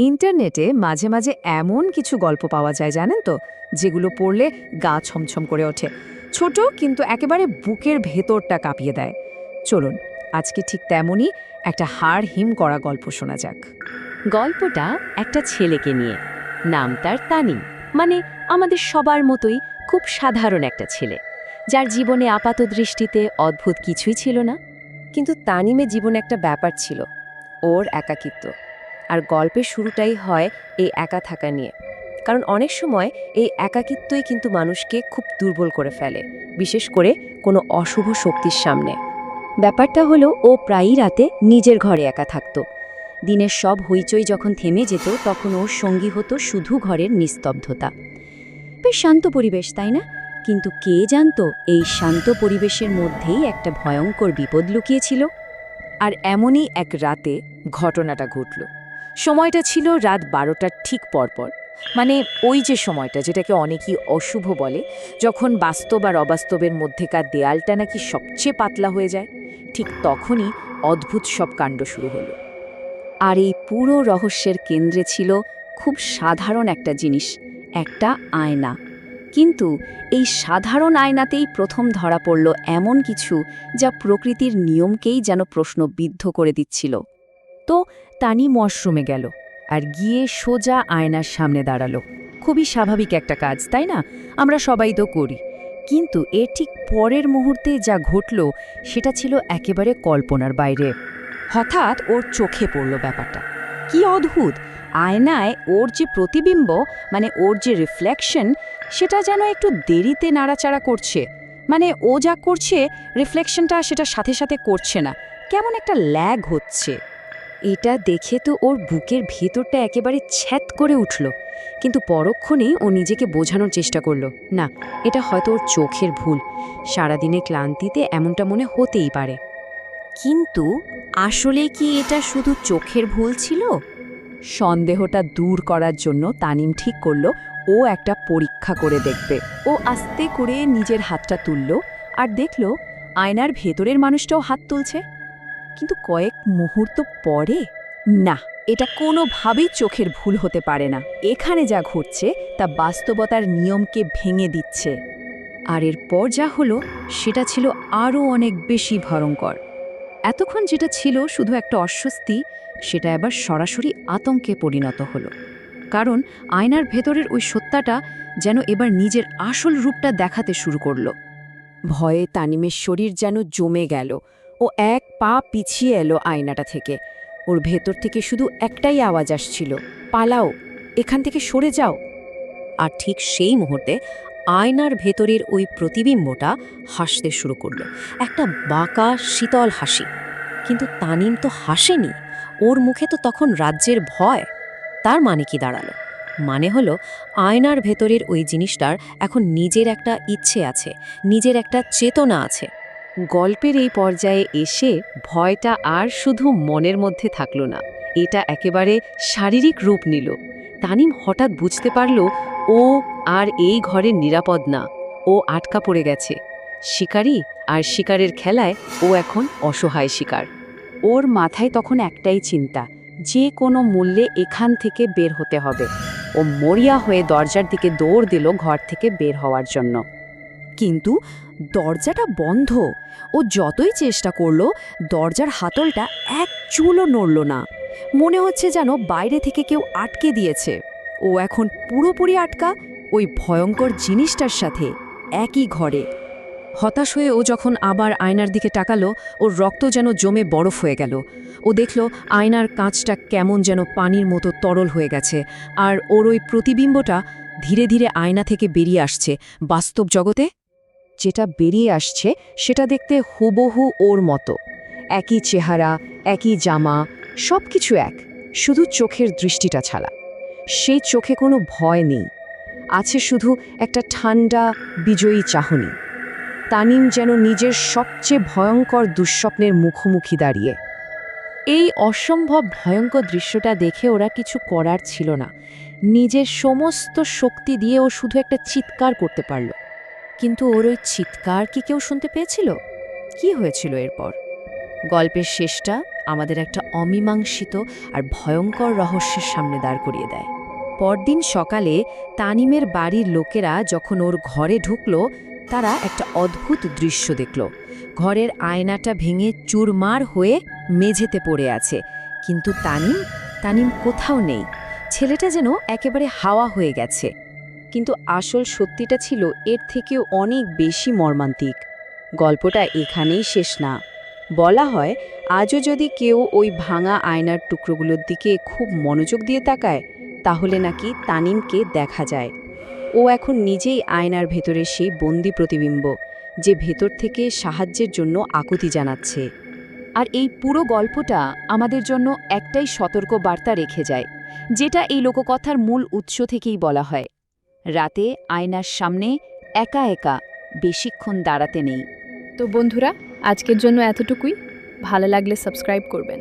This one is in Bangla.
ইন্টারনেটে মাঝে মাঝে এমন কিছু গল্প পাওয়া যায় জানেন তো, যেগুলো পড়লে গা ছমছম করে ওঠে। ছোট কিন্তু একেবারে বুকের ভেতরটা কাঁপিয়ে দেয়। চলুন আজকে ঠিক তেমনই একটা হাড় হিম করা গল্প শোনা যাক। গল্পটা একটা ছেলেকে নিয়ে। নাম তার তানিম। মানে আমাদের সবার মতোই খুব সাধারণ একটা ছেলে, যার জীবনে আপাত দৃষ্টিতে অদ্ভুত কিছুই ছিল না। কিন্তু তানিমের জীবনে একটা ব্যাপার ছিল, ওর একাকিত্ব। আর গল্পের শুরুটাই হয় এই একা থাকা নিয়ে। কারণ অনেক সময় এই একাকিত্বই কিন্তু মানুষকে খুব দুর্বল করে ফেলে, বিশেষ করে কোনো অশুভ শক্তির সামনে। ব্যাপারটা হলো, ও প্রায়ই রাতে নিজের ঘরে একা থাকতো। দিনের সব হইচই যখন থেমে যেত, তখন ওর সঙ্গী হতো শুধু ঘরের নিস্তব্ধতা। বেশ শান্ত পরিবেশ, তাই না? কিন্তু কে জানতো এই শান্ত পরিবেশের মধ্যেই একটা ভয়ঙ্কর বিপদ লুকিয়েছিল। আর এমনই এক রাতে ঘটনাটা ঘটল। সময়টা ছিল রাত 12টার ঠিক পরপর। মানে ওই যে সময়টা যেটাকে অনেকেই অশুভ বলে, যখন বাস্তব আর অবাস্তবের মধ্যেকার দেয়ালটা নাকি সবচেয়ে পাতলা হয়ে যায়। ঠিক তখনই অদ্ভুত সব কাণ্ড শুরু হলো। আর এই পুরো রহস্যের কেন্দ্রে ছিল খুব সাধারণ একটা জিনিস, একটা আয়না। কিন্তু এই সাধারণ আয়নাতেই প্রথম ধরা পড়ল এমন কিছু, যা প্রকৃতির নিয়মকেই যেন প্রশ্নবিদ্ধ করে দিচ্ছিল। তো তানিম ওয়াশরুমে গেল আর গিয়ে সোজা আয়নার সামনে দাঁড়ালো। খুবই স্বাভাবিক একটা কাজ, তাই না? আমরা সবাই তো করি। কিন্তু এর ঠিক পরের মুহূর্তে যা ঘটল সেটা ছিল একেবারে কল্পনার বাইরে। হঠাৎ ওর চোখে পড়ল ব্যাপারটা। কি অদ্ভুত! আয়নায় ওর যে প্রতিবিম্ব, মানে ওর যে রিফ্লেকশন, সেটা যেন একটু দেরিতে নাড়াচাড়া করছে। মানে ও যা করছে, রিফ্লেকশনটা সেটা সাথে সাথে করছে না, কেমন একটা ল্যাগ হচ্ছে। এটা দেখে তো ওর বুকের ভেতরটা একেবারে ছ্যাত করে উঠল। কিন্তু পরক্ষণেই ও নিজেকে বোঝানোর চেষ্টা করল, না, এটা হয়তো ওর চোখের ভুল। সারাদিনে ক্লান্তিতে এমনটা মনে হতেই পারে। কিন্তু আসলে কি এটা শুধু চোখের ভুল ছিল? সন্দেহটা দূর করার জন্য তানিম ঠিক করল ও একটা পরীক্ষা করে দেখবে। ও আস্তে করে নিজের হাতটা তুলল আর দেখল আয়নার ভেতরের মানুষটাও হাত তুলছে। কিন্তু কয়েক মুহূর্ত পরে, না, এটা কোনোভাবেই চোখের ভুল হতে পারে না। এখানে যা ঘটছে তা বাস্তবতার নিয়মকে ভেঙে দিচ্ছে। আর এরপর যা হলো সেটা ছিল আরও অনেক বেশি ভয়ঙ্কর। এতক্ষণ যেটা ছিল শুধু একটা অস্বস্তি, সেটা এবার সরাসরি আতঙ্কে পরিণত হলো। কারণ আয়নার ভেতরের ওই সত্তাটা যেন এবার নিজের আসল রূপটা দেখাতে শুরু করলো। ভয়ে তানিমের শরীর যেন জমে গেল। ও এক পা পিছিয়ে এলো আয়নাটা থেকে। ওর ভেতর থেকে শুধু একটাই আওয়াজ আসছিল, পালাও, এখান থেকে সরে যাও। আর ঠিক সেই মুহূর্তে আয়নার ভেতরের ওই প্রতিবিম্বটা হাসতে শুরু করলো, একটা বাঁকা শীতল হাসি। কিন্তু তানিম তো হাসেনি, ওর মুখে তো তখন রাজ্যের ভয়। তার মানে কি দাঁড়ালো? মানে হলো, আয়নার ভেতরের ওই জিনিসটার এখন নিজের একটা ইচ্ছে আছে, নিজের একটা চেতনা আছে। গল্পের এই পর্যায়ে এসে ভয়টা আর শুধু মনের মধ্যে থাকলো না, এটা একেবারে শারীরিক রূপ নিল। তানিম হঠাৎ বুঝতে পারল ও আর এই ঘরের নিরাপদ না, ও আটকা পড়ে গেছে। শিকারী আর শিকারের খেলায় ও এখন অসহায় শিকার। ওর মাথায় তখন একটাই চিন্তা, যে কোনো মূল্যে এখান থেকে বের হতে হবে। ও মরিয়া হয়ে দরজার দিকে দৌড় দিল ঘর থেকে বের হওয়ার জন্য। কিন্তু দরজাটা বন্ধ। ও যতই চেষ্টা করল, দরজার হাতলটা এক চুলও নড়ল না। মনে হচ্ছে যেন বাইরে থেকে কেউ আটকে দিয়েছে। ও এখন পুরোপুরি আটকা ওই ভয়ঙ্কর জিনিসটার সাথে, একই ঘরে। হতাশ হয়ে ও যখন আবার আয়নার দিকে তাকালো, ওর রক্ত যেন জমে বরফ হয়ে গেল। ও দেখল আয়নার কাঁচটা কেমন যেন পানির মতো তরল হয়ে গেছে, আর ওর ওই প্রতিবিম্বটা ধীরে ধীরে আয়না থেকে বেরিয়ে আসছে বাস্তব জগতে। যেটা বেরিয়ে আসছে সেটা দেখতে হুবহু ওর মতো, একই চেহারা, একই জামা, সব কিছু এক, শুধু চোখের দৃষ্টিটা ছাড়া। সেই চোখে কোনো ভয় নেই, আছে শুধু একটা ঠান্ডা বিজয়ী চাহনি। তানিম যেন নিজের সবচেয়ে ভয়ঙ্কর দুঃস্বপ্নের মুখোমুখি দাঁড়িয়ে। এই অসম্ভব ভয়ঙ্কর দৃশ্যটা দেখে ওরা কিছু করার ছিল না। নিজের সমস্ত শক্তি দিয়ে ও শুধু একটা চিৎকার করতে পারল। কিন্তু ওর ওই চিৎকার কি কেউ শুনতে পেয়েছিল? কি হয়েছিল এরপর? গল্পের শেষটা আমাদের একটা অমীমাংসিত আর ভয়ঙ্কর রহস্যের সামনে দাঁড় করিয়ে দেয়। পরদিন সকালে তানিমের বাড়ির লোকেরা যখন ওর ঘরে ঢুকল, তারা একটা অদ্ভুত দৃশ্য দেখল। ঘরের আয়নাটা ভেঙে চুরমার হয়ে মেঝেতে পড়ে আছে, কিন্তু তানিম কোথাও নেই। ছেলেটা যেন একেবারে হাওয়া হয়ে গেছে। কিন্তু আসল সত্যিটা ছিল এর থেকেও অনেক বেশি মর্মান্তিক। গল্পটা এখানেই শেষ না। বলা হয়, আজও যদি কেউ ওই ভাঙা আয়নার টুকরোগুলোর দিকে খুব মনোযোগ দিয়ে তাকায়, তাহলে নাকি তানিমকে দেখা যায়। ও এখন নিজেই আয়নার ভেতরে সেই বন্দি প্রতিবিম্ব, যে ভেতর থেকে সাহায্যের জন্য আকুতি জানাচ্ছে। আর এই পুরো গল্পটা আমাদের জন্য একটাই সতর্ক বার্তা রেখে যায়, যেটা এই লোককথার মূল উৎস থেকেই বলা হয়। রাতে আয়নার সামনে একা একা বেশিক্ষণ দাঁড়াতে নেই। তো বন্ধুরা, আজকের জন্য এতটুকুই। ভালো লাগলে সাবস্ক্রাইব করবেন।